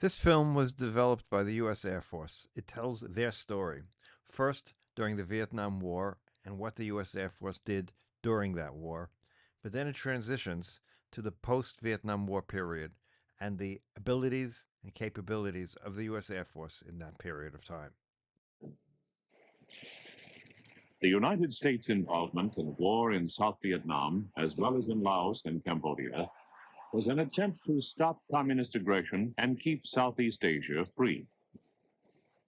This film was developed by the U.S. Air Force. It tells their story, first during the Vietnam War and what the U.S. Air Force did during that war, but then it transitions to the post Vietnam War period and the abilities and capabilities of the U.S. Air Force in that period of time. The United States' involvement in war in South Vietnam, as well as in Laos and Cambodia, was an attempt to stop communist aggression and keep Southeast Asia free.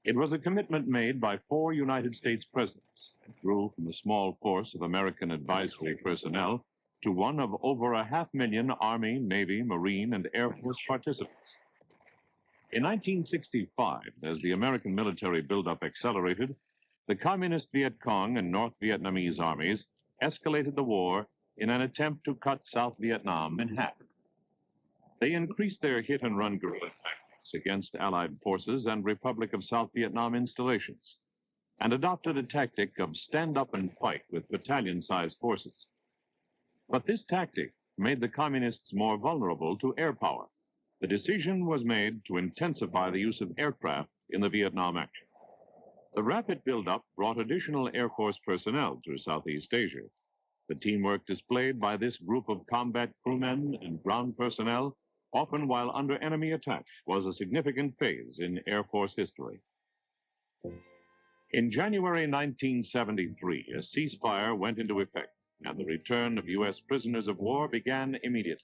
It was a commitment made by 4 United States presidents and grew from a small force of American advisory personnel to one of over 500,000 Army, Navy, Marine, and Air Force participants. In 1965, as the American military buildup accelerated, the Communist Viet Cong and North Vietnamese armies escalated the war in an attempt to cut South Vietnam in half. They increased their hit-and-run guerrilla tactics against Allied forces and Republic of South Vietnam installations, and adopted a tactic of stand up and fight with battalion-sized forces. But this tactic made the communists more vulnerable to air power. The decision was made to intensify the use of aircraft in the Vietnam action. The rapid buildup brought additional Air Force personnel to Southeast Asia. The teamwork displayed by this group of combat crewmen and ground personnel, often while under enemy attack, was a significant phase in Air Force history. In January 1973, a ceasefire went into effect, and the return of U.S. prisoners of war began immediately.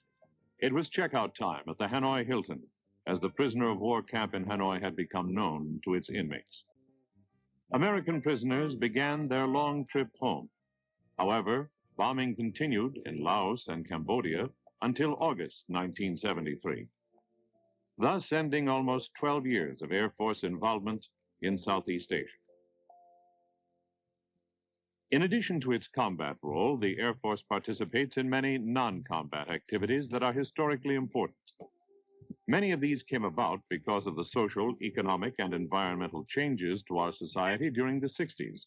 It was checkout time at the Hanoi Hilton, as the prisoner of war camp in Hanoi had become known to its inmates. American prisoners began their long trip home. However, bombing continued in Laos and Cambodia until August 1973, thus ending almost 12 years of Air Force involvement in Southeast Asia. In addition to its combat role, the Air Force participates in many non-combat activities that are historically important. Many of these came about because of the social, economic, and environmental changes to our society during the 60s.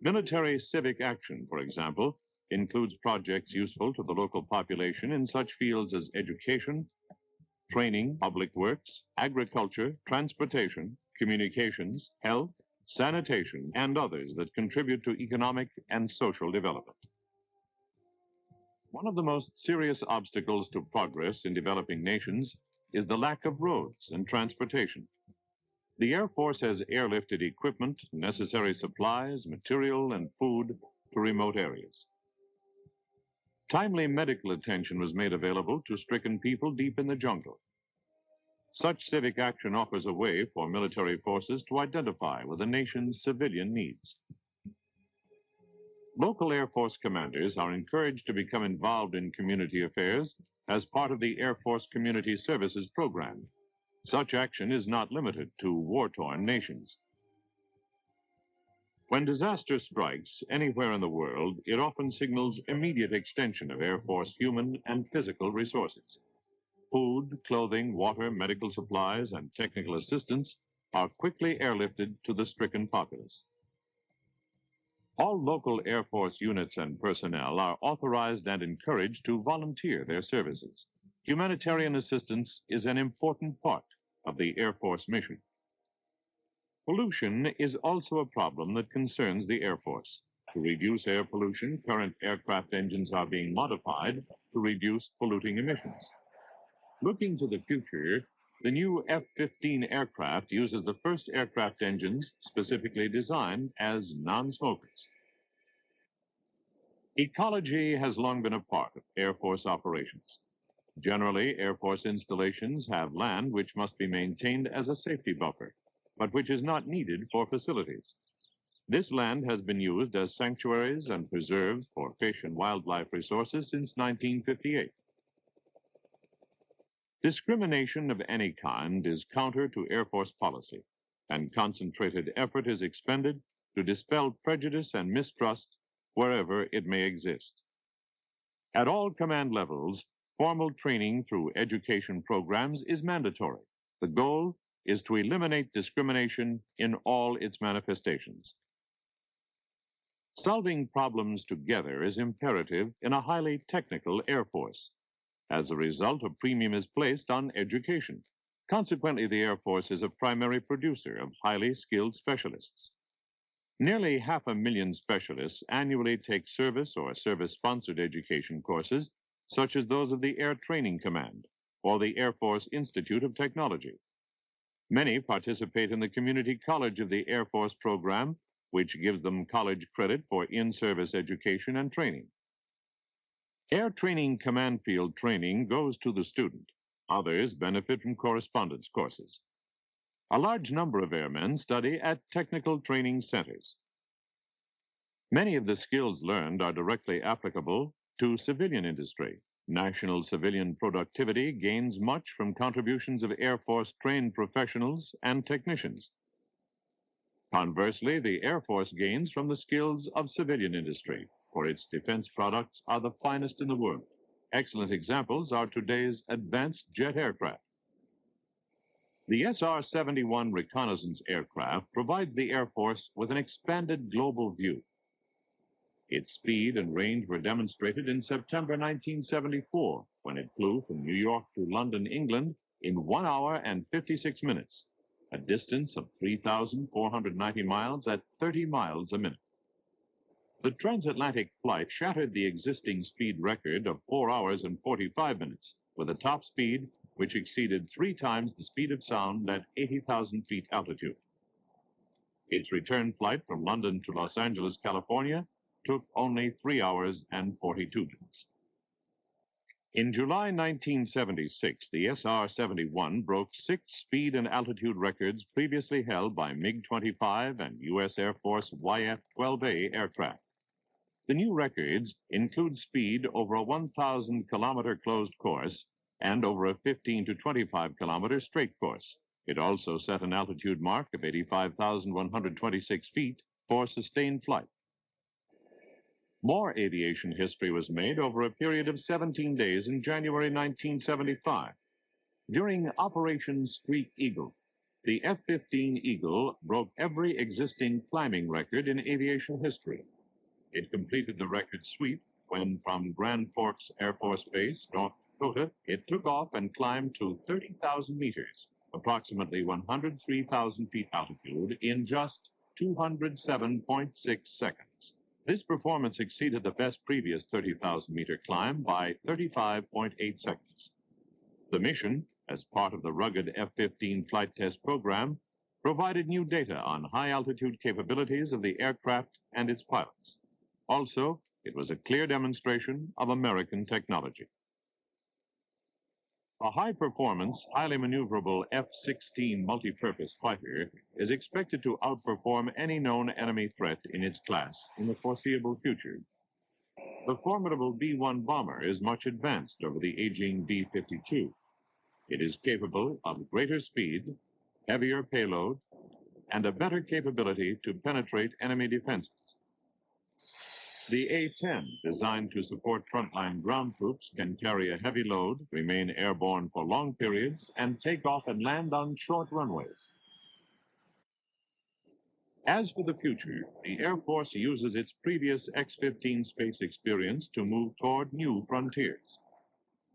Military civic action, for example, includes projects useful to the local population in such fields as education, training, public works, agriculture, transportation, communications, health, sanitation, and others that contribute to economic and social development. One of the most serious obstacles to progress in developing nations is the lack of roads and transportation. The Air Force has airlifted equipment, necessary supplies, material, and food to remote areas. Timely medical attention was made available to stricken people deep in the jungle. Such civic action offers a way for military forces to identify with the nation's civilian needs. Local Air Force commanders are encouraged to become involved in community affairs as part of the Air Force Community Services Program. Such action is not limited to war-torn nations. When disaster strikes anywhere in the world, it often signals immediate extension of Air Force human and physical resources. Food, clothing, water, medical supplies, and technical assistance are quickly airlifted to the stricken populace. All local Air Force units and personnel are authorized and encouraged to volunteer their services. Humanitarian assistance is an important part of the Air Force mission. Pollution is also a problem that concerns the Air Force. To reduce air pollution, current aircraft engines are being modified to reduce polluting emissions. Looking to the future, the new F-15 aircraft uses the first aircraft engines specifically designed as non-smokers. Ecology has long been a part of Air Force operations. Generally, Air Force installations have land which must be maintained as a safety buffer, but which is not needed for facilities. This land has been used as sanctuaries and preserves for fish and wildlife resources since 1958. Discrimination of any kind is counter to Air Force policy, and concentrated effort is expended to dispel prejudice and mistrust wherever it may exist. At all command levels, formal training through education programs is mandatory. The goal is to eliminate discrimination in all its manifestations. Solving problems together is imperative in a highly technical Air Force, As a result, a premium is placed on education. Consequently, the Air Force is a primary producer of highly skilled specialists. Nearly 500,000 specialists annually take service or service-sponsored education courses, such as those of the Air Training Command or the Air Force Institute of Technology. Many participate in the Community College of the Air Force program, which gives them college credit for in-service education and training. Air Training Command Field training goes to the student. Others benefit from correspondence courses. A large number of airmen study at technical training centers. Many of the skills learned are directly applicable to civilian industry. National civilian productivity gains much from contributions of Air Force trained professionals and technicians. Conversely, the Air Force gains from the skills of civilian industry, for its defense products are the finest in the world. Excellent examples are today's advanced jet aircraft. The SR-71 reconnaissance aircraft provides the Air Force with an expanded global view. Its speed and range were demonstrated in September 1974, when it flew from New York to London, England, in 1 hour and 56 minutes, a distance of 3,490 miles at 30 miles a minute. The transatlantic flight shattered the existing speed record of 4 hours and 45 minutes, with a top speed which exceeded 3 times the speed of sound at 80,000 feet altitude. Its return flight from London to Los Angeles, California, took only 3 hours and 42 minutes. In July 1976, the SR-71 broke 6 speed and altitude records previously held by MiG-25 and U.S. Air Force YF-12A aircraft. The new records include speed over a 1,000-kilometer closed course and over a 15 to 25-kilometer straight course. It also set an altitude mark of 85,126 feet for sustained flight. More aviation history was made over a period of 17 days in January 1975. During Operation Streak Eagle, the F-15 Eagle broke every existing climbing record in aviation history. It completed the record sweep when from Grand Forks Air Force Base, North Dakota, it took off and climbed to 30,000 meters, approximately 103,000 feet altitude, in just 207.6 seconds. This performance exceeded the best previous 30,000-meter climb by 35.8 seconds. The mission, as part of the rugged F-15 flight test program, provided new data on high-altitude capabilities of the aircraft and its pilots. Also, it was a clear demonstration of American technology. A high-performance, highly maneuverable F-16 multi-purpose fighter is expected to outperform any known enemy threat in its class in the foreseeable future. The formidable B-1 bomber is much advanced over the aging B-52. It is capable of greater speed, heavier payload, and a better capability to penetrate enemy defenses. The A-10, designed to support frontline ground troops, can carry a heavy load, remain airborne for long periods, and take off and land on short runways. As for the future, the Air Force uses its previous X-15 space experience to move toward new frontiers.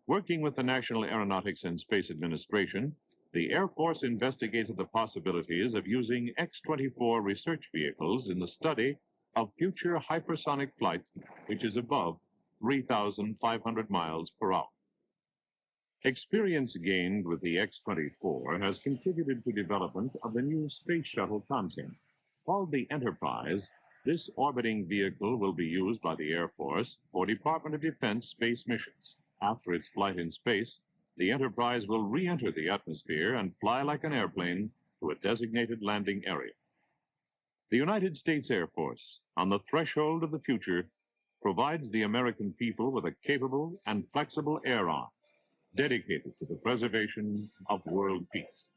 Working with the National Aeronautics and Space Administration, the Air Force investigated the possibilities of using X-24 research vehicles in the study of future hypersonic flight, which is above 3,500 miles per hour. Experience gained with the X-24 has contributed to development of the new space shuttle concept. Called the Enterprise, this orbiting vehicle will be used by the Air Force for Department of Defense space missions. After its flight in space, the Enterprise will re-enter the atmosphere and fly like an airplane to a designated landing area. The United States Air Force, on the threshold of the future, provides the American people with a capable and flexible air arm dedicated to the preservation of world peace.